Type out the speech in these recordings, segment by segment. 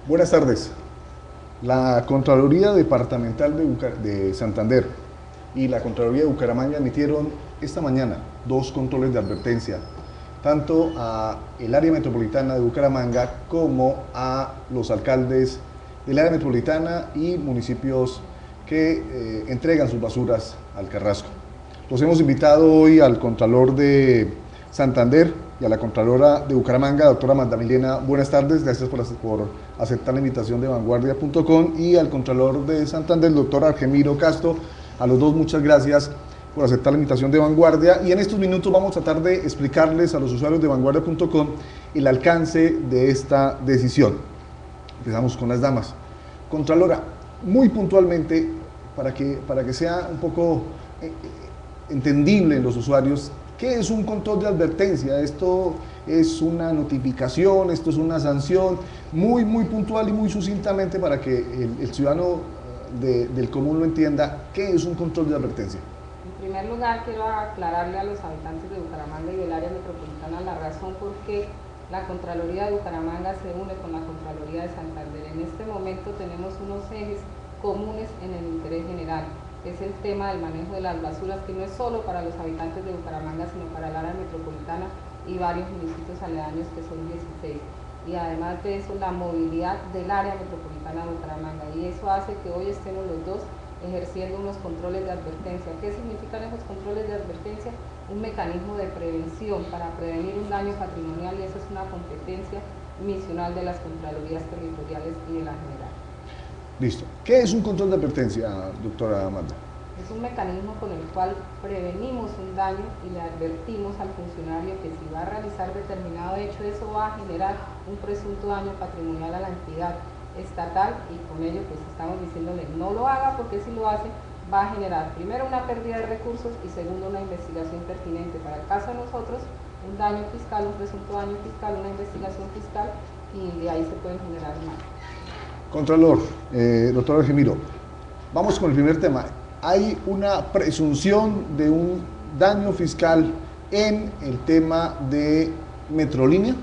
Buenas tardes. La Contraloría Departamental de Santander y la Contraloría de Bucaramanga emitieron esta mañana dos controles de advertencia, tanto a el área metropolitana de Bucaramanga como a los alcaldes del área metropolitana y municipios que entregan sus basuras al Carrasco. Los hemos invitado hoy al Contralor de Santander y a la Contralora de Bucaramanga, doctora Magda Milena. Buenas tardes, gracias por aceptar la invitación de vanguardia.com, y al Contralor de Santander, el doctor Argemiro Castro. A los dos muchas gracias por aceptar la invitación de Vanguardia, y en estos minutos vamos a tratar de explicarles a los usuarios de vanguardia.com el alcance de esta decisión. Empezamos con las damas. Contralora, muy puntualmente, para que sea un poco entendible en los usuarios, ¿qué es un control de advertencia? ¿Esto es una notificación? ¿Esto es una sanción? Muy puntual y muy sucintamente para que el ciudadano del común lo entienda. ¿Qué es un control de advertencia? En primer lugar, quiero aclararle a los habitantes de Bucaramanga y del área metropolitana la razón por qué la Contraloría de Bucaramanga se une con la Contraloría de Santander. En este momento tenemos unos ejes comunes en el interés general. Es el tema del manejo de las basuras, que no es solo para los habitantes de Bucaramanga, sino para el área metropolitana y varios municipios aledaños, que son 16. Y además de eso, la movilidad del área metropolitana de Bucaramanga. Y eso hace que hoy estemos los dos ejerciendo unos controles de advertencia. ¿Qué significan esos controles de advertencia? Un mecanismo de prevención para prevenir un daño patrimonial, y esa es una competencia misional de las Contralorías territoriales y de la General. Listo. ¿Qué es un control de advertencia, doctora Amanda? Es un mecanismo con el cual prevenimos un daño y le advertimos al funcionario que si va a realizar determinado hecho, eso va a generar un presunto daño patrimonial a la entidad estatal, y con ello pues estamos diciéndole no lo haga, porque si lo hace va a generar primero una pérdida de recursos y segundo una investigación pertinente. Para el caso de nosotros, un daño fiscal, un presunto daño fiscal, una investigación fiscal, y de ahí se pueden generar más. Contralor, doctor Argemiro, vamos con el primer tema. ¿Hay una presunción de un daño fiscal en el tema de Metrolínea?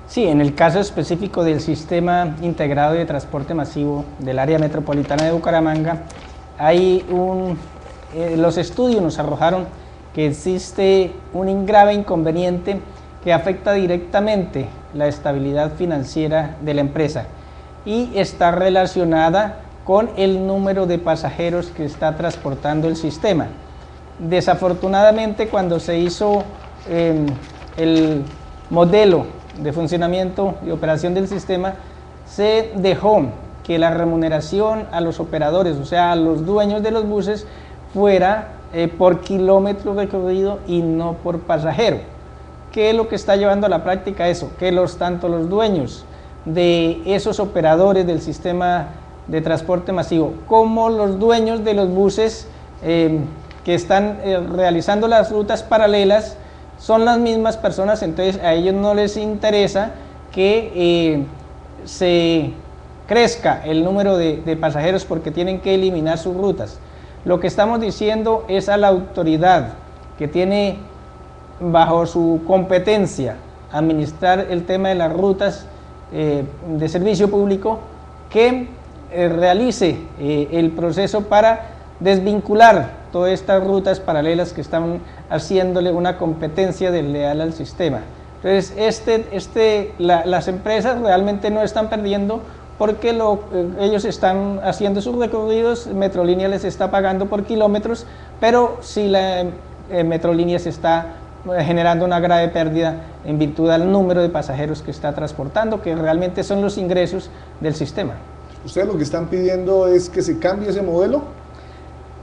Sí, en el caso específico del Sistema Integrado de Transporte Masivo del área metropolitana de Bucaramanga, los estudios nos arrojaron que existe un grave inconveniente que afecta directamente la estabilidad financiera de la empresa y está relacionada con el número de pasajeros que está transportando el sistema. Desafortunadamente, cuando se hizo el modelo de funcionamiento y operación del sistema, se dejó que la remuneración a los operadores, o sea, a los dueños de los buses, fuera por kilómetro recorrido y no por pasajero. ¿Qué es lo que está llevando a la práctica eso? Que tanto los dueños de esos operadores del sistema de transporte masivo como los dueños de los buses que están realizando las rutas paralelas son las mismas personas. Entonces a ellos no les interesa que se crezca el número de pasajeros, porque tienen que eliminar sus rutas. Lo que estamos diciendo es a la autoridad que tiene bajo su competencia administrar el tema de las rutas de servicio público, que realice el proceso para desvincular todas estas rutas paralelas que están haciéndole una competencia desleal al sistema. Entonces las empresas realmente no están perdiendo, porque ellos están haciendo sus recorridos, Metrolínea les está pagando por kilómetros, pero si la Metrolínea se está generando una grave pérdida en virtud del número de pasajeros que está transportando, que realmente son los ingresos del sistema. ¿Ustedes lo que están pidiendo es que se cambie ese modelo?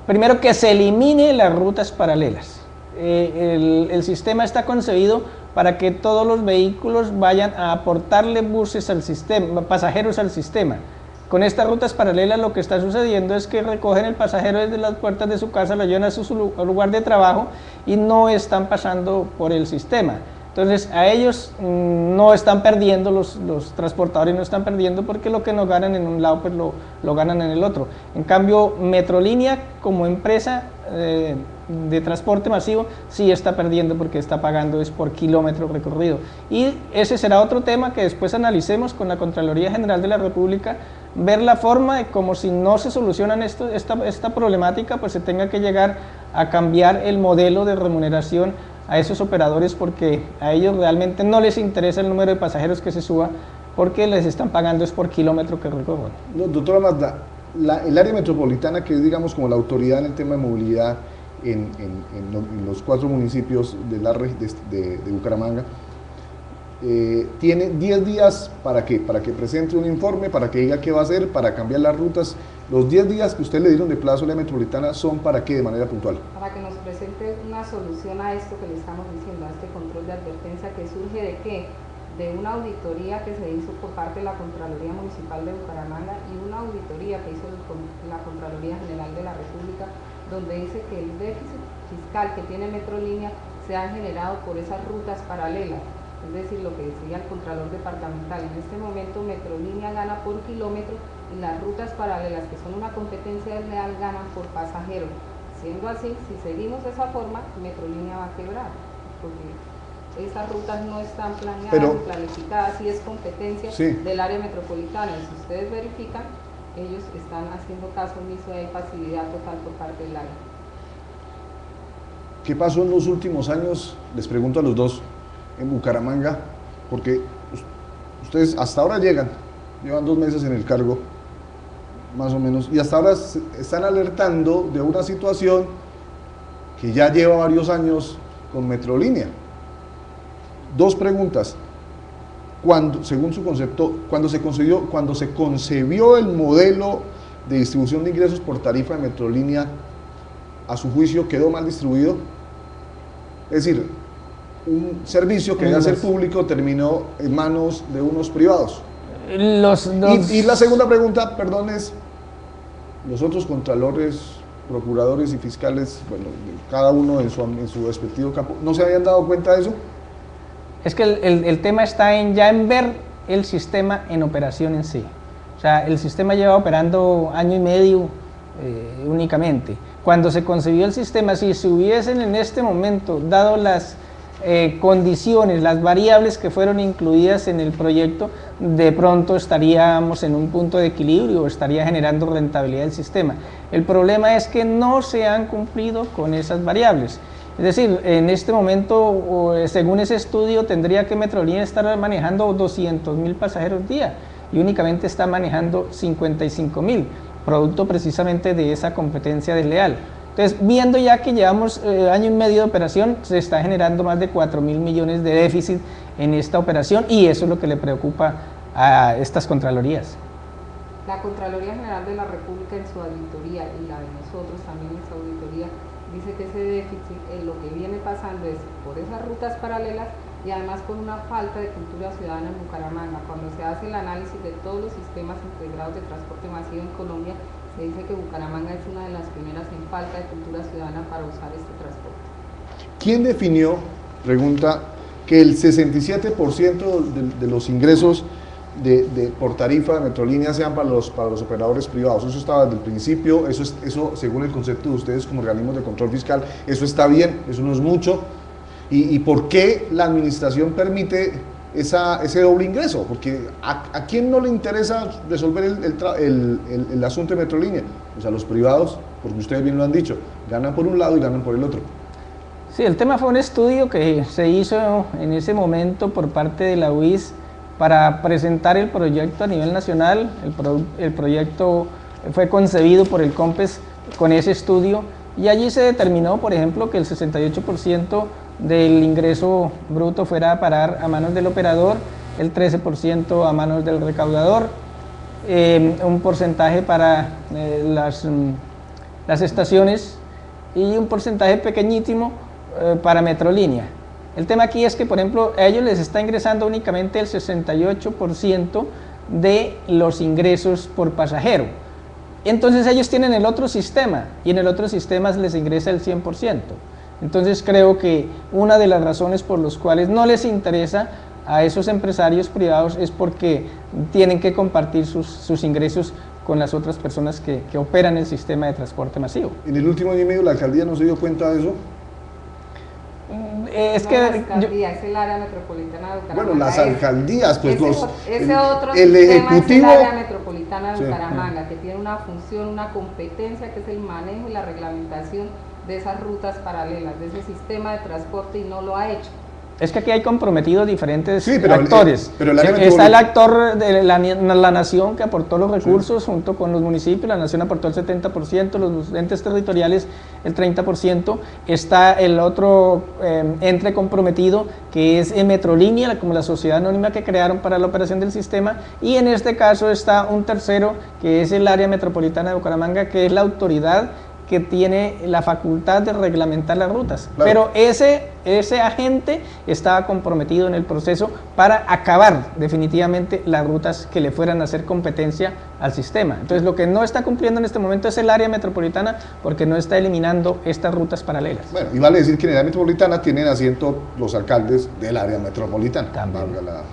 Primero, que se elimine las rutas paralelas. El sistema está concebido para que todos los vehículos vayan a aportarle buses al sistema, pasajeros al sistema. Con estas rutas paralelas lo que está sucediendo es que recogen el pasajero desde las puertas de su casa, lo llevan a su lugar de trabajo y no están pasando por el sistema. Entonces a ellos no están perdiendo, los transportadores no están perdiendo porque lo que no ganan en un lado pues lo ganan en el otro. En cambio Metrolínea como empresa de transporte masivo sí está perdiendo porque está pagando es por kilómetro recorrido. Y ese será otro tema que después analicemos con la Contraloría General de la República, ver la forma de como si no se solucionan esta problemática pues se tenga que llegar a cambiar el modelo de remuneración a esos operadores porque a ellos realmente no les interesa el número de pasajeros que se suba porque les están pagando es por kilómetro que recorran. No, doctora Mazda, el área metropolitana, que es digamos como la autoridad en el tema de movilidad en los 4 municipios de Bucaramanga, tiene 10 días ¿para qué? Para que presente un informe, para que diga qué va a hacer, para cambiar las rutas. Los 10 días que usted le dieron de plazo a la metropolitana son ¿para qué de manera puntual? Para que nos presente una solución a esto que le estamos diciendo, a este control de advertencia que surge de qué? De una auditoría que se hizo por parte de la Contraloría Municipal de Bucaramanga y una auditoría que hizo la Contraloría General de la República, donde dice que el déficit fiscal que tiene Metrolínea se ha generado por esas rutas paralelas. Es decir, lo que decía el Contralor Departamental, en este momento Metrolínea gana por kilómetro y las rutas paralelas, que son una competencia desleal, ganan por pasajero. Siendo así, si seguimos de esa forma, Metrolínea va a quebrar, porque esas rutas no están planeadas ni planificadas y es competencia del área metropolitana. Y si ustedes verifican, ellos están haciendo caso omiso y hay pasividad total por parte del área. ¿Qué pasó en los últimos años? Les pregunto a los dos, en Bucaramanga, porque ustedes hasta ahora llevan 2 meses en el cargo, más o menos, y hasta ahora están alertando de una situación que ya lleva varios años con Metrolínea. 2 preguntas. Según su concepto, cuando se concebió el modelo de distribución de ingresos por tarifa de Metrolínea, a su juicio quedó mal distribuido, es decir, un servicio que debe ser público terminó en manos de unos privados. Y la segunda pregunta, perdón, es los otros contralores, procuradores y fiscales, bueno, cada uno en su respectivo campo, ¿no se habían dado cuenta de eso? Es que el tema está ya en ver el sistema en operación en sí. O sea, el sistema lleva operando 1 año y medio únicamente. Cuando se concibió el sistema, si se hubiesen en este momento dado las condiciones, las variables que fueron incluidas en el proyecto, de pronto estaríamos en un punto de equilibrio, estaría generando rentabilidad del sistema. El problema es que no se han cumplido con esas variables. Es decir, en este momento, según ese estudio, tendría que Metrolínea estar manejando 200.000 pasajeros día y únicamente está manejando 55.000, producto precisamente de esa competencia desleal. Entonces, viendo ya que llevamos 1 año y medio de operación, se está generando más de 4.000 millones de déficit en esta operación y eso es lo que le preocupa a estas contralorías. La Contraloría General de la República en su auditoría y la de nosotros también en su auditoría dice que ese déficit, lo que viene pasando es por esas rutas paralelas y además por una falta de cultura ciudadana en Bucaramanga. Cuando se hace el análisis de todos los sistemas integrados de transporte masivo en Colombia, se dice que Bucaramanga es una de las primeras en falta de cultura ciudadana para usar este transporte. ¿Quién definió, pregunta, que el 67% de los ingresos por tarifa de Metrolínea sean para los operadores privados? Eso estaba desde el principio, eso según el concepto de ustedes como organismos de control fiscal, eso está bien, eso no es mucho. ¿Y por qué la administración permite ese doble ingreso? Porque ¿a quién no le interesa resolver el asunto de Metrolínea? Pues a los privados, porque ustedes bien lo han dicho, ganan por un lado y ganan por el otro. Sí, el tema fue un estudio que se hizo en ese momento por parte de la UIS para presentar el proyecto a nivel nacional. El proyecto fue concebido por el COMPES con ese estudio y allí se determinó, por ejemplo, que el 68% del ingreso bruto fuera a parar a manos del operador, el 13% a manos del recaudador, un porcentaje para las estaciones y un porcentaje pequeñísimo para Metrolínea. El tema aquí es que, por ejemplo, a ellos les está ingresando únicamente el 68% de los ingresos por pasajero. Entonces ellos tienen el otro sistema y en el otro sistema les ingresa el 100%. Entonces creo que una de las razones por las cuales no les interesa a esos empresarios privados es porque tienen que compartir sus ingresos con las otras personas que operan el sistema de transporte masivo. En el último año y medio la alcaldía no se dio cuenta de eso. Es no, que la alcaldía, es el área metropolitana de Bucaramanga. Bueno, las alcaldías, pues ese otro el sistema ejecutivo, es el área metropolitana de sí, Bucaramanga, que tiene una función, una competencia, que es el manejo y la reglamentación de esas rutas paralelas, de ese sistema de transporte, y no lo ha hecho. Es que aquí hay comprometidos diferentes sí, pero actores. Pero el está el actor de la nación que aportó los recursos, sí, junto con los municipios. La nación aportó el 70%, los entes territoriales el 30%. Está el otro ente comprometido, que es Metrolínea, como la sociedad anónima que crearon para la operación del sistema. Y en este caso está un tercero, que es el área metropolitana de Bucaramanga, que es la autoridad que tiene la facultad de reglamentar las rutas. Claro. Pero ese agente estaba comprometido en el proceso para acabar definitivamente las rutas que le fueran a hacer competencia al sistema. Entonces lo que no está cumpliendo en este momento es el área metropolitana, porque no está eliminando estas rutas paralelas. Bueno, y vale decir que en el área metropolitana tienen asiento los alcaldes del área metropolitana. También. Valga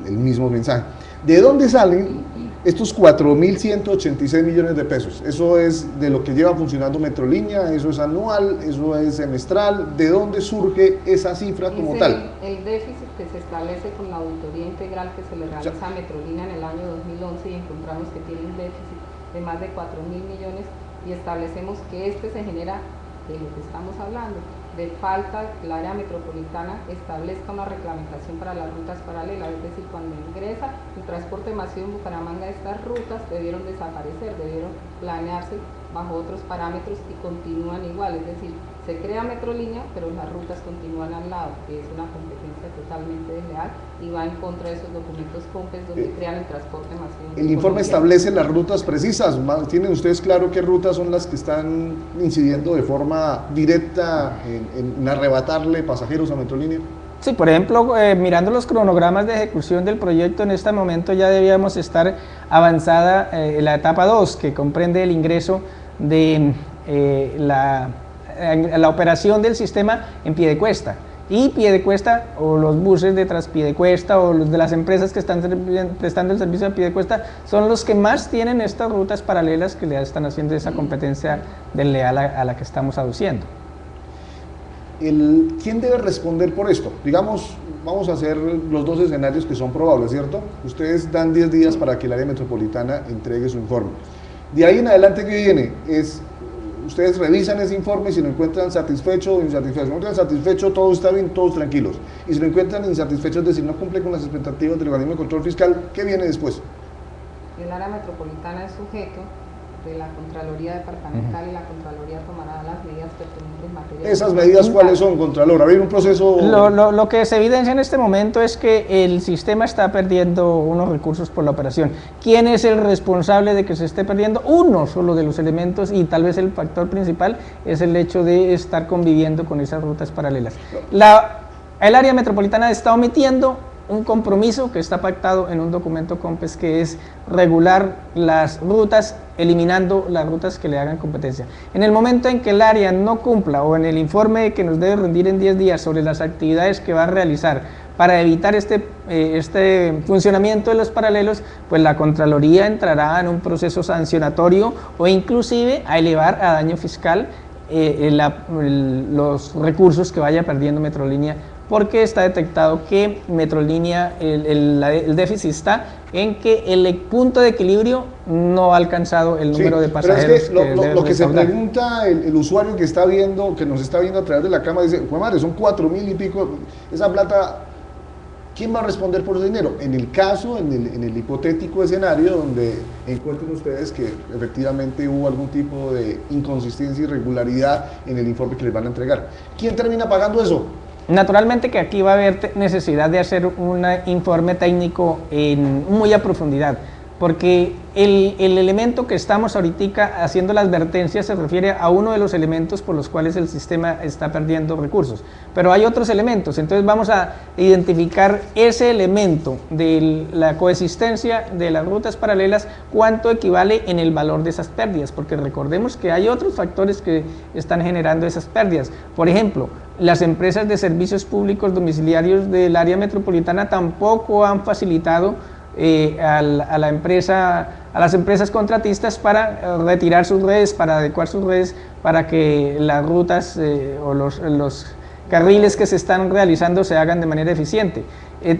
el mismo mensaje. ¿De dónde salen estos 4.186 millones de pesos? Eso es de lo que lleva funcionando Metrolínea, eso es anual, eso es semestral. ¿De dónde surge esa cifra como tal? El déficit que se establece con la auditoría integral que se le realiza a Metrolínea en el año 2011, y encontramos que tiene un déficit de más de 4.000 millones, y establecemos que este se genera de lo que estamos hablando, de falta que el área metropolitana establezca una reglamentación para las rutas paralelas. Es decir, cuando ingresa el transporte masivo en Bucaramanga, estas rutas debieron desaparecer, debieron planearse bajo otros parámetros y continúan igual. Es decir, se crea Metrolínea, pero las rutas continúan al lado, que es una competencia totalmente desleal y va en contra de esos documentos COMPES donde crean el transporte masivo. El informe establece las rutas precisas. ¿Tienen ustedes claro qué rutas son las que están incidiendo de forma directa en arrebatarle pasajeros a Metrolínea? Sí, por ejemplo, mirando los cronogramas de ejecución del proyecto, en este momento ya debíamos estar avanzada en la etapa 2, que comprende el ingreso de la operación del sistema en Piedecuesta. Y Piedecuesta, o los buses de Transpiedecuesta, o los de las empresas que están prestando el servicio de Piedecuesta, son los que más tienen estas rutas paralelas que le están haciendo esa competencia desleal a la que estamos aduciendo. ¿Quién debe responder por esto? Digamos, vamos a hacer los dos escenarios que son probables, ¿cierto? Ustedes dan 10 días para que el área metropolitana entregue su informe. De ahí en adelante, ¿qué viene? Ustedes revisan ese informe y si lo encuentran satisfecho o insatisfecho. Si lo encuentran satisfecho, todo está bien, todos tranquilos. Y si lo encuentran insatisfecho, es decir, no cumple con las expectativas del organismo de control fiscal, ¿qué viene después? El área metropolitana es sujeto de la Contraloría Departamental y la Contraloría tomará las medidas pertinentes en materia. ¿Esas medidas cuáles son, Contralor? ¿Habría un proceso? Lo que se evidencia en este momento es que el sistema está perdiendo unos recursos por la operación. ¿Quién es el responsable de que se esté perdiendo? Uno solo de los elementos, y tal vez el factor principal es el hecho de estar conviviendo con esas rutas paralelas. El área metropolitana está omitiendo un compromiso que está pactado en un documento COMPES, que es regular las rutas, eliminando las rutas que le hagan competencia. En el momento en que el área no cumpla, o en el informe que nos debe rendir en 10 días sobre las actividades que va a realizar para evitar este funcionamiento de los paralelos, pues la Contraloría entrará en un proceso sancionatorio o inclusive a elevar a daño fiscal los recursos que vaya perdiendo Metrolínea, porque está detectado que Metrolínea, el déficit está en que el punto de equilibrio no ha alcanzado el número de pasajeros. Pero es que lo que se pregunta el usuario que está viendo, que nos está viendo a través de la cámara, dice, madre, son 4.000 y pico, esa plata, ¿quién va a responder por ese dinero? En el caso, en el hipotético escenario donde encuentren ustedes que efectivamente hubo algún tipo de inconsistencia, irregularidad en el informe que les van a entregar, ¿quién termina pagando eso? Naturalmente que aquí va a haber necesidad de hacer un informe técnico muy a profundidad, porque el elemento que estamos ahorita haciendo la advertencia se refiere a uno de los elementos por los cuales el sistema está perdiendo recursos, pero hay otros elementos. Entonces vamos a identificar ese elemento de la coexistencia de las rutas paralelas, cuánto equivale en el valor de esas pérdidas, porque recordemos que hay otros factores que están generando esas pérdidas. Por ejemplo, las empresas de servicios públicos domiciliarios del área metropolitana tampoco han facilitado a las empresas contratistas para retirar sus redes, para adecuar sus redes, para que las rutas o los carriles que se están realizando se hagan de manera eficiente.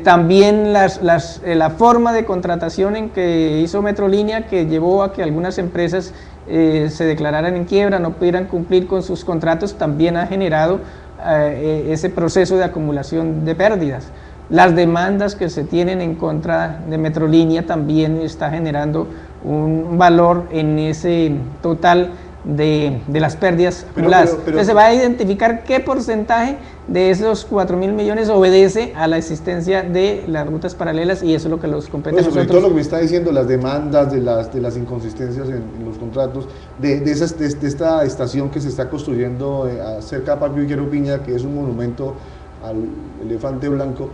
También la forma de contratación en que hizo Metrolínea, que llevó a que algunas empresas se declararan en quiebra, no pudieran cumplir con sus contratos, también ha generado ese proceso de acumulación de pérdidas. Las demandas que se tienen en contra de Metrolínea también está generando un valor en ese total de las pérdidas acumuladas. Entonces se va a identificar qué porcentaje de esos 4.000 millones obedece a la existencia de las rutas paralelas, y eso es lo que los compete a nosotros. Todo lo que me está diciendo, las demandas de las inconsistencias en los contratos, de esta estación que se está construyendo cerca de Parque Viguero Piña, que es un monumento al elefante blanco,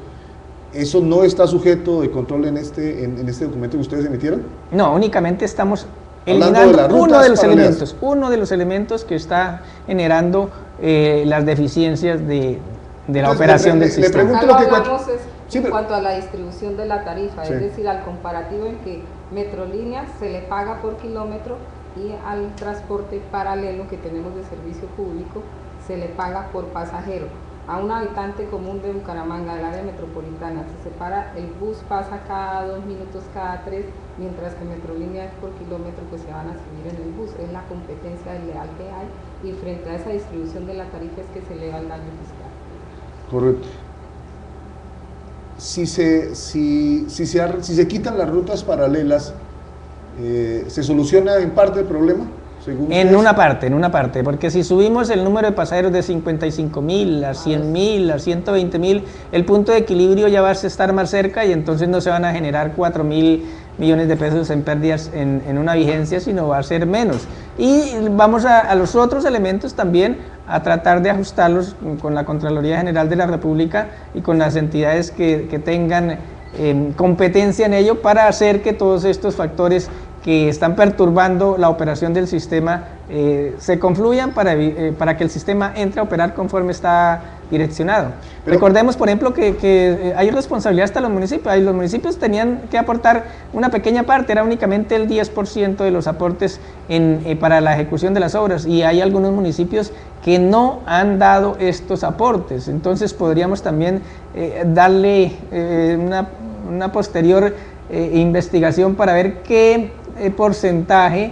¿eso no está sujeto de control en este documento que ustedes emitieron? No, únicamente estamos eliminando uno de los elementos que está generando las deficiencias de la operación del sistema. Acá lo hablamos en cuanto a la distribución de la tarifa, es decir, al comparativo en que Metrolínea se le paga por kilómetro y al transporte paralelo que tenemos de servicio público se le paga por pasajero. A un habitante común de Bucaramanga, del área metropolitana, se separa, el bus pasa cada 2 minutos, cada 3, mientras que Metrolínea es por kilómetro, pues se van a subir en el bus. Es la competencia desleal que hay, y frente a esa distribución de la tarifa es que se eleva el daño fiscal. Correcto. Si se quitan las rutas paralelas, ¿se soluciona en parte el problema? En una parte, porque si subimos el número de pasajeros de 55.000 a 100.000, a 120.000, el punto de equilibrio ya va a estar más cerca, y entonces no se van a generar 4.000 millones de pesos en pérdidas en una vigencia, sino va a ser menos. Y vamos a los otros elementos también a tratar de ajustarlos con la Contraloría General de la República y con las entidades que tengan competencia en ello, para hacer que todos estos factores que están perturbando la operación del sistema se confluyan para que el sistema entre a operar conforme está direccionado. Recordemos, por ejemplo, que hay responsabilidad hasta los municipios. Los municipios tenían que aportar una pequeña parte, era únicamente el 10% de los aportes para la ejecución de las obras, y hay algunos municipios que no han dado estos aportes. Entonces podríamos también darle una posterior investigación para ver qué porcentaje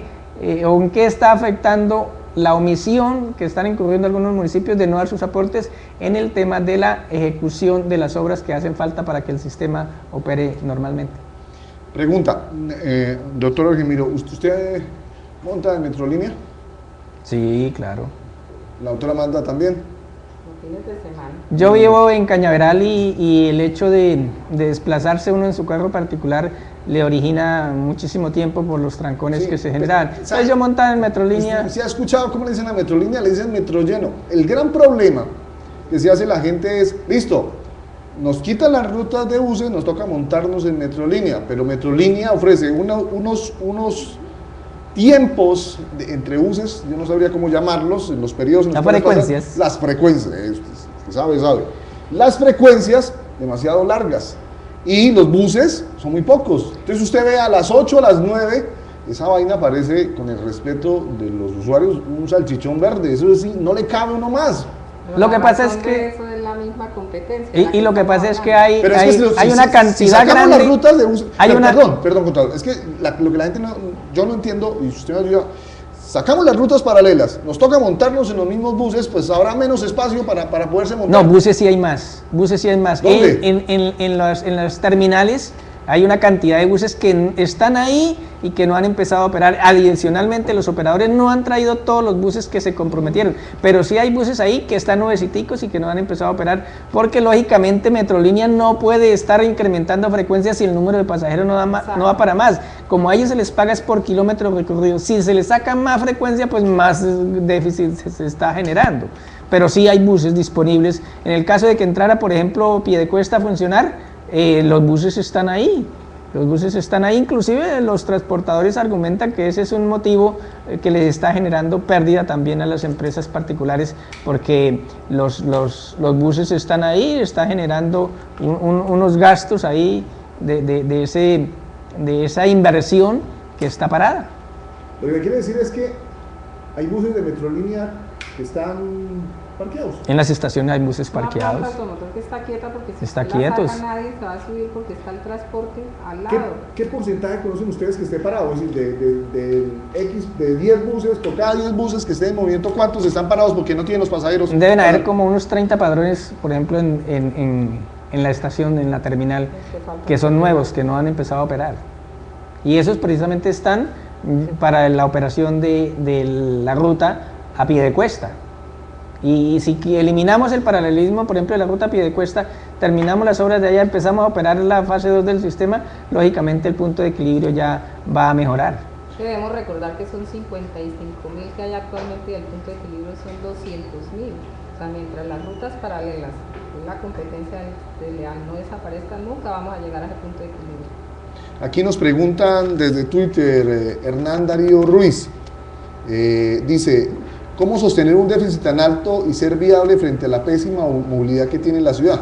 o en qué está afectando la omisión que están incurriendo algunos municipios de no dar sus aportes en el tema de la ejecución de las obras que hacen falta para que el sistema opere normalmente. Pregunta, doctor Argemiro, ¿usted monta en Metrolínea? Sí, claro. ¿La doctora Amanda también? Los fines de semana. Yo vivo en Cañaveral y el hecho de desplazarse uno en su carro particular le origina muchísimo tiempo por los trancones que se generan. Entonces yo montaba en Metrolínea. ¿Se ha escuchado cómo le dicen a Metrolínea? Le dicen Metrolleno. El gran problema que se hace la gente es, listo, nos quitan las rutas de buses, nos toca montarnos en Metrolínea, pero Metrolínea ofrece unos tiempos entre buses, yo no sabría cómo llamarlos, en los periodos... Las frecuencias. Las frecuencias, sabe. Las frecuencias demasiado largas. Y los buses son muy pocos. Entonces usted ve a las 8, a las 9, esa vaina parece, con el respeto de los usuarios, un salchichón verde. Eso sí, no le cabe uno más. Lo que pasa es que... Eso es la misma competencia. Y lo que pasa es que hay si una cantidad grande... Las rutas de buses, perdón, contador. Es que lo que la gente yo no entiendo, y usted me ayuda... Sacamos las rutas paralelas, nos toca montarnos en los mismos buses, pues habrá menos espacio para poderse montar. No, buses sí hay más, ¿Dónde? En las terminales Hay una cantidad de buses que están ahí y que no han empezado a operar. Adicionalmente, los operadores no han traído todos los buses que se comprometieron, pero sí hay buses ahí que están nueveciticos y que no han empezado a operar, porque lógicamente Metrolínea no puede estar incrementando frecuencias si el número de pasajeros no va para más. Como a ellos se les paga es por kilómetro recorrido. Si se les saca más frecuencia, pues más déficit se está generando. Pero sí hay buses disponibles. En el caso de que entrara, por ejemplo, Piedecuesta a funcionar, los buses están ahí. Los buses están ahí, inclusive los transportadores argumentan que ese es un motivo que les está generando pérdida también a las empresas particulares, porque los buses están ahí, está generando unos gastos ahí de esa inversión que está parada. Lo que me quiere decir es que hay buses de Metrolínea que están parqueados. En las estaciones hay buses parqueados. Una planta automotor que está quieta porque si está la quietos. saca nadie se va a subir porque está el transporte al lado. ¿Qué porcentaje conocen ustedes que esté parado? Es decir, de 10 buses, por cada 10 buses que estén en movimiento, ¿cuántos están parados porque no tienen los pasajeros? Deben haber como unos 30 padrones, por ejemplo, en la estación, en la terminal, que son nuevos, que no han empezado a operar. Y esos precisamente están para la operación de la ruta a Piedecuesta. Y si eliminamos el paralelismo, por ejemplo, de la ruta Piedecuesta, terminamos las obras de allá, empezamos a operar la fase 2 del sistema, lógicamente el punto de equilibrio ya va a mejorar. Debemos recordar que son 55.000 que hay actualmente y el punto de equilibrio son 200.000. O sea, mientras las rutas paralelas, la competencia leal no desaparezca, nunca vamos a llegar a ese punto de equilibrio. Aquí nos preguntan desde Twitter, Hernán Darío Ruiz, dice, ¿cómo sostener un déficit tan alto y ser viable frente a la pésima movilidad que tiene la ciudad?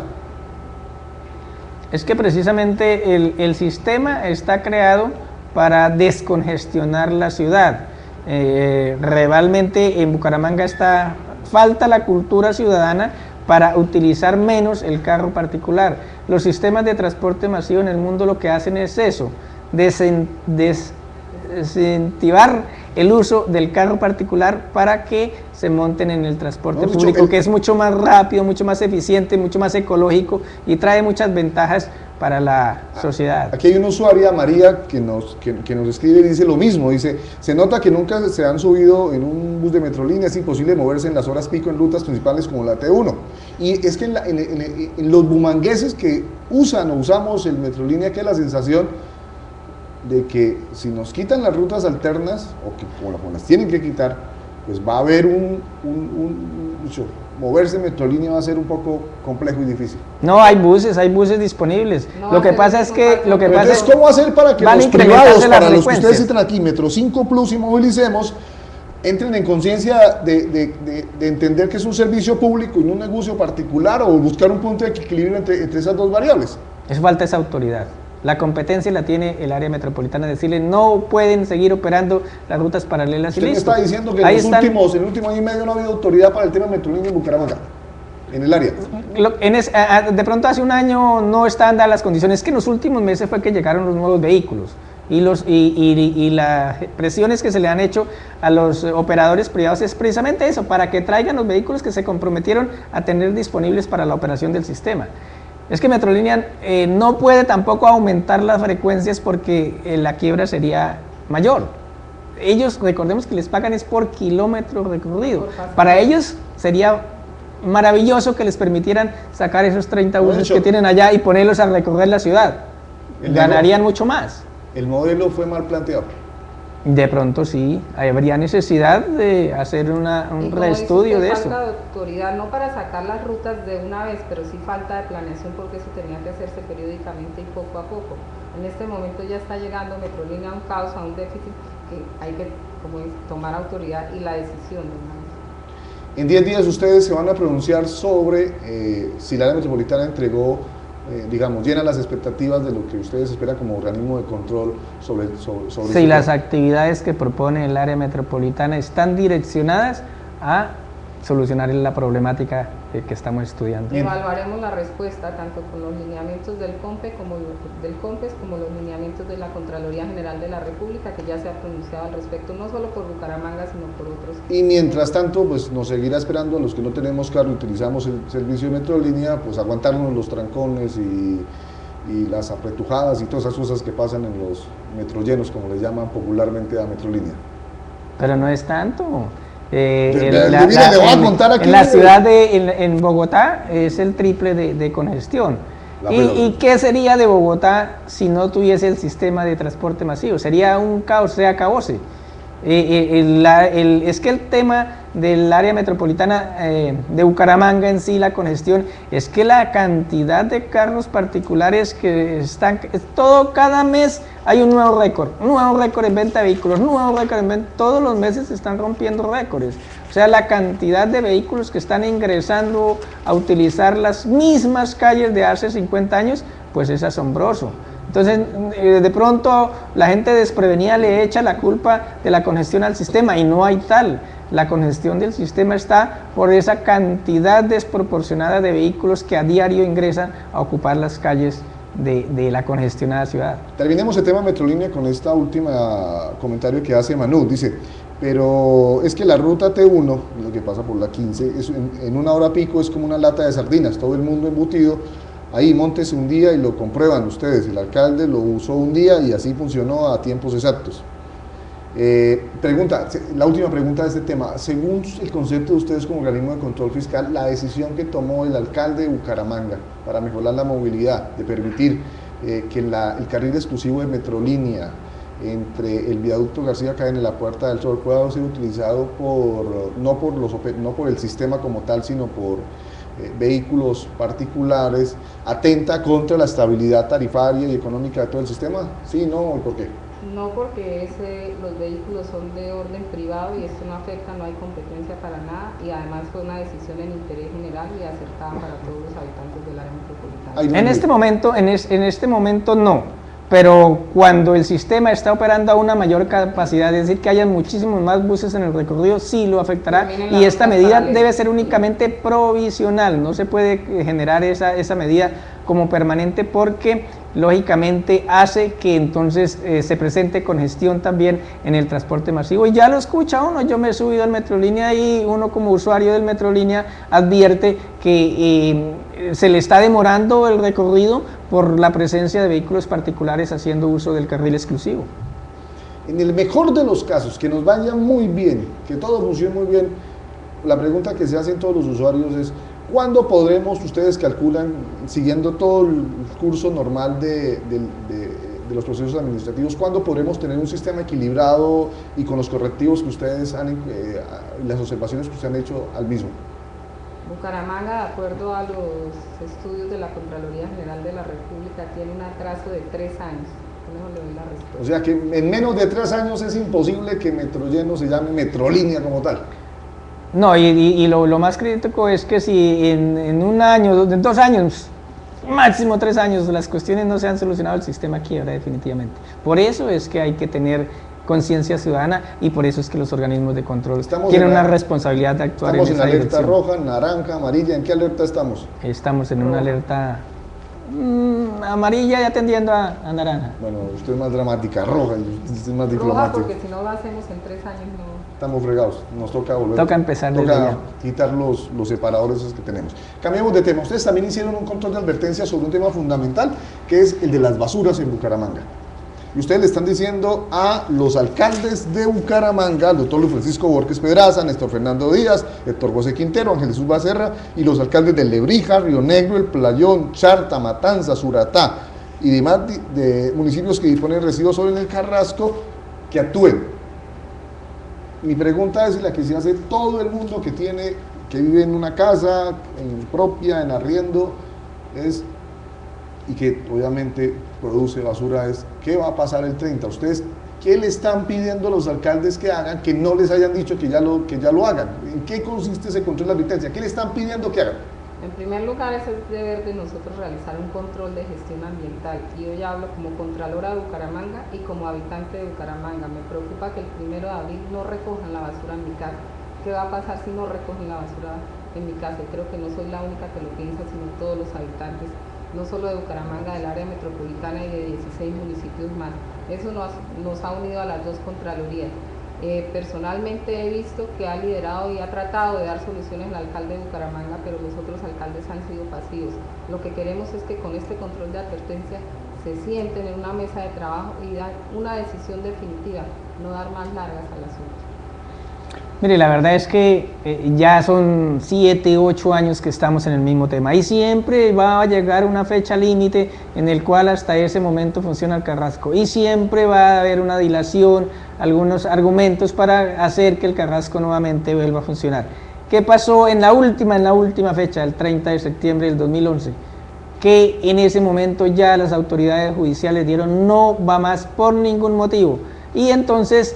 Es que precisamente el sistema está creado para descongestionar la ciudad. Realmente en Bucaramanga falta la cultura ciudadana para utilizar menos el carro particular. Los sistemas de transporte masivo en el mundo lo que hacen es eso, desincentivar el uso del carro particular para que se monten en el transporte público, que es mucho más rápido, mucho más eficiente, mucho más ecológico y trae muchas ventajas para la sociedad. Aquí hay una usuaria, María, que nos escribe y dice lo mismo, dice, se nota que nunca se han subido en un bus de Metrolínea, es imposible moverse en las horas pico en rutas principales como la T1. Y es que en los bumangueses que usan o usamos el Metrolínea, que es la sensación de que si nos quitan las rutas alternas, o que como las tienen que quitar, pues va a haber moverse en Metrolínea va a ser un poco complejo y difícil. No, hay buses disponibles. No, lo que pasa es que entonces, ¿cómo hacer para que los privados, para los que ustedes están aquí, Metro 5 Plus y Movilicemos, entren en conciencia de entender que es un servicio público y no un negocio particular, o buscar un punto de equilibrio entre esas dos variables? Es falta esa autoridad. La competencia la tiene el área metropolitana, decirle no pueden seguir operando las rutas paralelas. Usted me está diciendo que en el último año y medio no ha habido autoridad para el tema de Metrolínea en Bucaramanga, en el área. De pronto hace un año no están dadas las condiciones, que en los últimos meses fue que llegaron los nuevos vehículos y las presiones que se le han hecho a los operadores privados es precisamente eso, para que traigan los vehículos que se comprometieron a tener disponibles para la operación del sistema. Es que Metrolínea no puede tampoco aumentar las frecuencias porque la quiebra sería mayor. Ellos, recordemos que les pagan es por kilómetro recorrido. Para ellos sería maravilloso que les permitieran sacar esos 30 buses que tienen allá y ponerlos a recorrer la ciudad. Ganarían mucho más. El modelo fue mal planteado. De pronto sí, habría necesidad de hacer un reestudio de eso. Falta de autoridad, no para sacar las rutas de una vez, pero sí falta de planeación porque eso tenía que hacerse periódicamente y poco a poco. En este momento ya está llegando Metrolínea a un caos, a un déficit que hay que tomar autoridad y la decisión de una vez. En 10 días ustedes se van a pronunciar sobre si la área metropolitana entregó, llena las expectativas de lo que ustedes esperan como organismo de control sobre si las actividades que propone el área metropolitana están direccionadas a solucionar la problemática que estamos estudiando. Evaluaremos la respuesta tanto con los lineamientos del COMPES como los lineamientos de la Contraloría General de la República, que ya se ha pronunciado al respecto, no solo por Bucaramanga, sino por otros. Y mientras tanto, pues nos seguirá esperando a los que no tenemos carro y utilizamos el servicio de Metrolínea, pues aguantarnos los trancones y las apretujadas y todas esas cosas que pasan en los metrollenos, como les llaman popularmente a Metrolínea. Pero no es tanto. En la ciudad en Bogotá es el triple de congestión. ¿Y qué sería de Bogotá si no tuviese el sistema de transporte masivo? Sería un caos, se acabóse. Es que el tema del área metropolitana de Bucaramanga en sí, la congestión, es que la cantidad de carros particulares que están, cada mes hay un nuevo récord en venta de vehículos, todos los meses se están rompiendo récords. O sea, la cantidad de vehículos que están ingresando a utilizar las mismas calles de hace 50 años, pues es asombroso. Entonces, de pronto la gente desprevenida le echa la culpa de la congestión al sistema y no hay tal. La congestión del sistema está por esa cantidad desproporcionada de vehículos que a diario ingresan a ocupar las calles de la congestionada ciudad. Terminemos el tema Metrolínea con esta última comentario que hace Manu. Dice, pero es que la ruta T1, lo que pasa por la 15, en una hora pico es como una lata de sardinas, todo el mundo embutido. Ahí móntese un día y lo comprueban ustedes, el alcalde lo usó un día y así funcionó a tiempos exactos. La última pregunta de este tema, según el concepto de ustedes como organismo de control fiscal, la decisión que tomó el alcalde de Bucaramanga para mejorar la movilidad, de permitir que el carril exclusivo de Metrolínea entre el viaducto García Cadena y la Puerta del Sol pueda ser utilizado no por el sistema como tal, sino por vehículos particulares, atenta contra la estabilidad tarifaria y económica de todo el sistema? ¿Sí, no? ¿Por qué? No, porque los vehículos son de orden privado y esto no afecta, no hay competencia para nada, y además fue una decisión en interés general y acertada para todos los habitantes del área metropolitana. En este momento no. Pero cuando el sistema está operando a una mayor capacidad, es decir, que haya muchísimos más buses en el recorrido, sí lo afectará, y esta medida debe ser únicamente provisional, no se puede generar esa medida como permanente, porque lógicamente hace que entonces se presente congestión también en el transporte masivo, y ya lo escucha uno. Yo me he subido al Metrolínea y uno como usuario del Metrolínea advierte que se le está demorando el recorrido por la presencia de vehículos particulares haciendo uso del carril exclusivo. En el mejor de los casos, que nos vaya muy bien, que todo funcione muy bien, la pregunta que se hacen todos los usuarios es: ¿cuándo podremos, ustedes calculan, siguiendo todo el curso normal de los procesos administrativos, cuándo podremos tener un sistema equilibrado y con los correctivos que ustedes las observaciones que ustedes han hecho al mismo? Bucaramanga, de acuerdo a los estudios de la Contraloría General de la República, tiene un atraso de 3 años. Con eso le doy la respuesta. O sea que en menos de 3 años es imposible que Metrolleno se llame Metrolínea como tal. No, y lo más crítico es que si en un año, en 2 años, máximo 3 años, las cuestiones no se han solucionado, el sistema quiebra definitivamente. Por eso es que hay que tener conciencia ciudadana, y por eso es que los organismos de control tienen una responsabilidad de actuar en esa dirección. Estamos en alerta roja, naranja, amarilla. ¿En qué alerta estamos? Estamos en una alerta amarilla ya tendiendo a naranja. Bueno, usted es más dramática, roja, y usted es más diplomática. Roja, porque si no lo hacemos en 3 años no. Estamos fregados, nos toca volver. Toca empezar desde ya. Quitar los separadores esos que tenemos. Cambiemos de tema. Ustedes también hicieron un control de advertencia sobre un tema fundamental, que es el de las basuras en Bucaramanga. Y ustedes le están diciendo a los alcaldes de Bucaramanga, al doctor Luis Francisco Borges Pedraza, Néstor Fernando Díaz, Héctor José Quintero, Ángel Jesús Becerra, y los alcaldes de Lebrija, Río Negro, El Playón, Charta, Matanza, Suratá y demás de municipios que disponen de residuos sólidos en el Carrasco, que actúen. Mi pregunta es la que se hace todo el mundo que vive en una casa propia, en arriendo, y que obviamente produce basura, ¿qué va a pasar el 30? ¿Ustedes qué le están pidiendo a los alcaldes que hagan, que no les hayan dicho que ya lo hagan? ¿En qué consiste ese control de advertencia? ¿Qué le están pidiendo que hagan? En primer lugar, es el deber de nosotros realizar un control de gestión ambiental, y yo ya hablo como contralora de Bucaramanga y como habitante de Bucaramanga. Me preocupa que el 1 de abril no recojan la basura en mi casa. ¿Qué va a pasar si no recogen la basura en mi casa? Y creo que no soy la única que lo piensa, sino todos los habitantes, no solo de Bucaramanga, del área metropolitana y de 16 municipios más. Eso nos ha unido a las dos contralorías. Personalmente he visto que ha liderado y ha tratado de dar soluciones al alcalde de Bucaramanga, pero los otros alcaldes han sido pasivos. Lo que queremos es que con este control de advertencia se sienten en una mesa de trabajo y dan una decisión definitiva, no dar más largas al asunto. Mire, la verdad es que ya son 7, 8 años que estamos en el mismo tema y siempre va a llegar una fecha límite en el cual hasta ese momento funciona el Carrasco y siempre va a haber una dilación, algunos argumentos para hacer que el Carrasco nuevamente vuelva a funcionar. ¿Qué pasó en la última fecha, el 30 de septiembre del 2011? Que en ese momento ya las autoridades judiciales dieron no va más por ningún motivo y entonces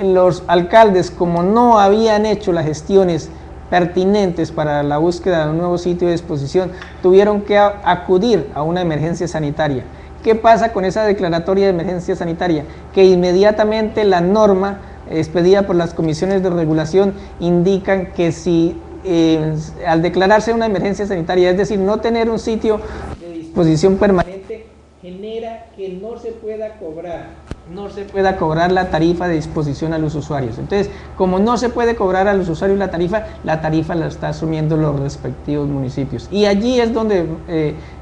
los alcaldes, como no habían hecho las gestiones pertinentes para la búsqueda de un nuevo sitio de disposición, tuvieron que acudir a una emergencia sanitaria. ¿Qué pasa con esa declaratoria de emergencia sanitaria? Que inmediatamente la norma expedida por las comisiones de regulación indican que si al declararse una emergencia sanitaria, es decir, no tener un sitio de disposición permanente, genera que no se pueda cobrar la tarifa de disposición a los usuarios. Entonces, como no se puede cobrar a los usuarios la tarifa la está asumiendo los respectivos municipios. Y allí es donde